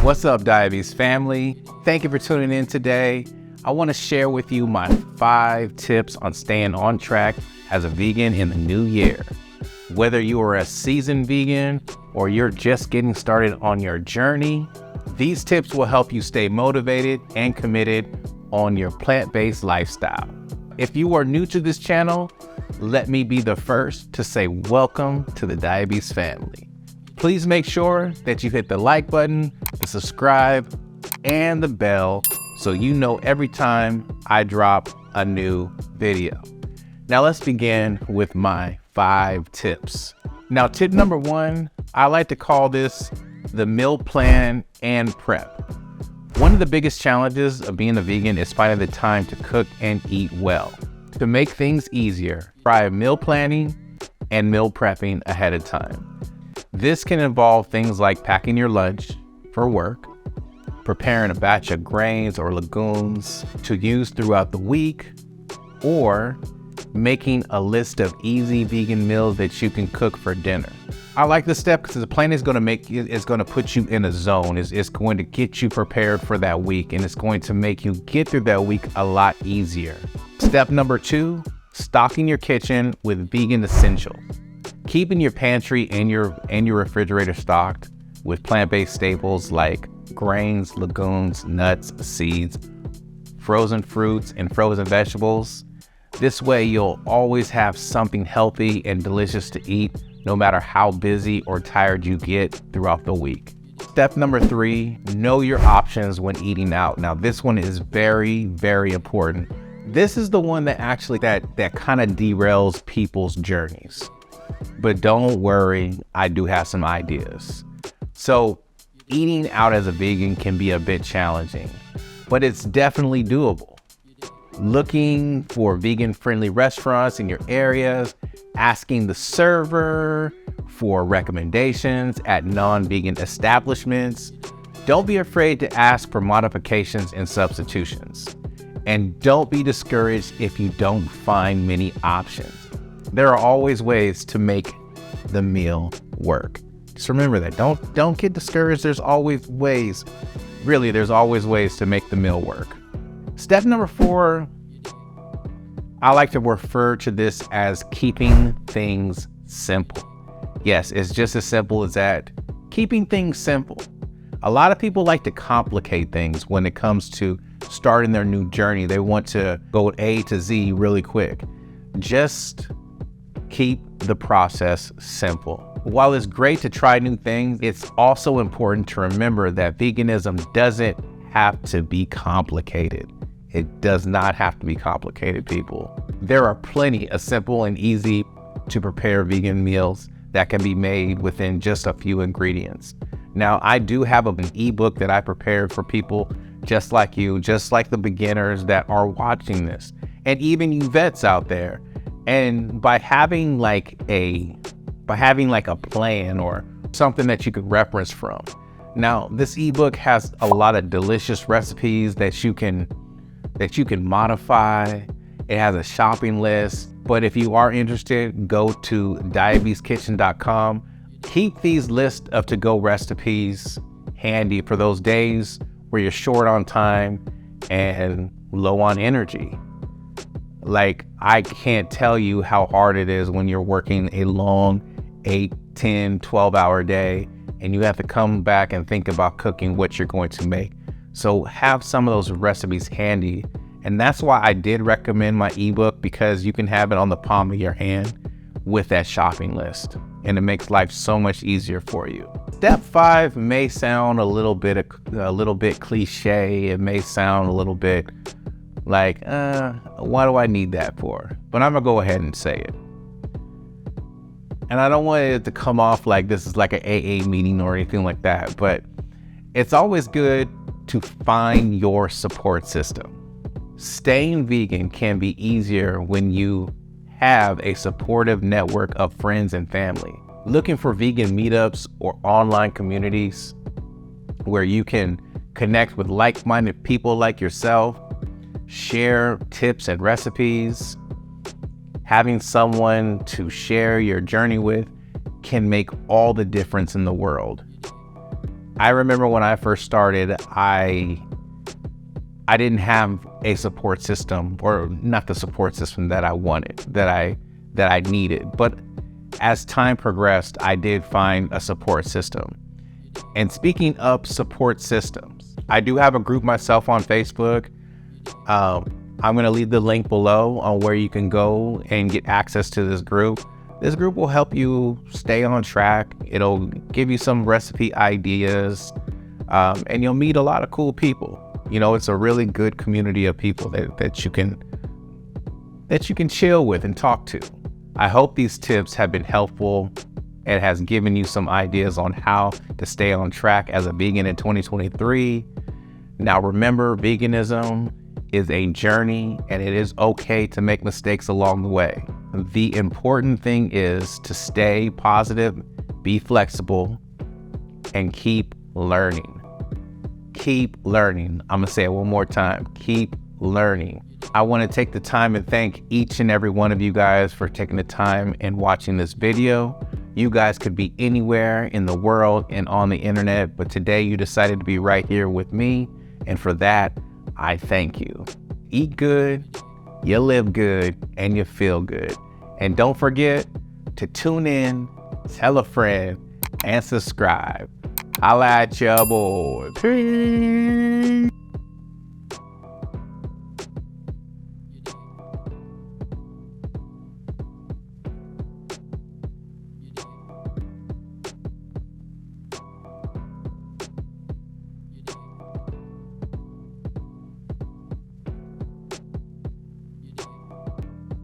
What's up, Diabetes family? Thank you for tuning in today. I want to share with you my 5 tips on staying on track as a vegan in the new year. Whether you are a seasoned vegan or you're just getting started on your journey, these tips will help you stay motivated and committed on your plant-based lifestyle. If you are new to this channel, let me be the first to say welcome to the Diabetes family. Please make sure that you hit the like button, the subscribe, and the bell so you know every time I drop a new video. Now let's begin with my 5 tips. Now tip number 1, I like to call this the meal plan and prep. One of the biggest challenges of being a vegan is finding the time to cook and eat well. To make things easier, try meal planning and meal prepping ahead of time. This can involve things like packing your lunch for work, preparing a batch of grains or legumes to use throughout the week, or making a list of easy vegan meals that you can cook for dinner. I like this step because the plan is going to put you in a zone. It's going to get you prepared for that week, and it's going to make you get through that week a lot easier. Step number 2, stocking your kitchen with vegan essentials. Keeping your pantry and your refrigerator stocked with plant-based staples like grains, legumes, nuts, seeds, frozen fruits, and frozen vegetables. This way you'll always have something healthy and delicious to eat no matter how busy or tired you get throughout the week. Step number 3, know your options when eating out. Now this one is very, very important. This is the one that actually that kind of derails people's journeys. But don't worry, I do have some ideas. So eating out as a vegan can be a bit challenging, but it's definitely doable. Looking for vegan-friendly restaurants in your areas, asking the server for recommendations at non-vegan establishments. Don't be afraid to ask for modifications and substitutions. And don't be discouraged if you don't find many options. There are always ways to make the meal work. Just remember that. Don't get discouraged. There's always ways. Really, there's always ways to make the meal work. Step number 4, I like to refer to this as keeping things simple. Yes, it's just as simple as that. Keeping things simple. A lot of people like to complicate things when it comes to starting their new journey. They want to go A to Z really quick. Just keep the process simple. While it's great to try new things, it's also important to remember that veganism doesn't have to be complicated. It does not have to be complicated, people. There are plenty of simple and easy to prepare vegan meals that can be made within just a few ingredients. Now, I do have an ebook that I prepared for people just like you, just like the beginners that are watching this, and even you vets out there. And by having like a plan or something that you could reference from. Now, this ebook has a lot of delicious recipes that you can modify. It has a shopping list, but if you are interested, go to diabeteskitchen.com. Keep these lists of to-go recipes handy for those days where you're short on time and low on energy. Like, I can't tell you how hard it is when you're working a long 8, 10, 12-hour day and you have to come back and think about cooking what you're going to make. So have some of those recipes handy. And that's why I did recommend my ebook, because you can have it on the palm of your hand with that shopping list. And it makes life so much easier for you. Step 5 may sound a little bit cliche. It may sound a little bit like, why do I need that for? But I'm gonna go ahead and say it. And I don't want it to come off like this is like an AA meeting or anything like that, but it's always good to find your support system. Staying vegan can be easier when you have a supportive network of friends and family. Looking for vegan meetups or online communities where you can connect with like-minded people like yourself, share tips and recipes. Having someone to share your journey with can make all the difference in the world. I remember when I first started, I didn't have a support system, or not the support system that I wanted, that I needed. But as time progressed, I did find a support system. And speaking of support systems, I do have a group myself on Facebook. I'm going to leave the link below on where you can go and get access to this group. This group will help you stay on track. It'll give you some recipe ideas, and you'll meet a lot of cool people. You know, it's a really good community of people that you can chill with and talk to. I hope these tips have been helpful and has given you some ideas on how to stay on track as a vegan in 2023. Now remember, veganism is a journey, and it is okay to make mistakes along the way. The important thing is to stay positive, be flexible, and keep learning. Keep learning. I'm gonna say it one more time. Keep learning. I want to take the time and thank each and every one of you guys for taking the time and watching this video. You guys could be anywhere in the world and on the internet, but today you decided to be right here with me, and for that, I thank you. Eat good, you live good, and you feel good. And don't forget to tune in, tell a friend, and subscribe. Holla at ya, boy. Peace.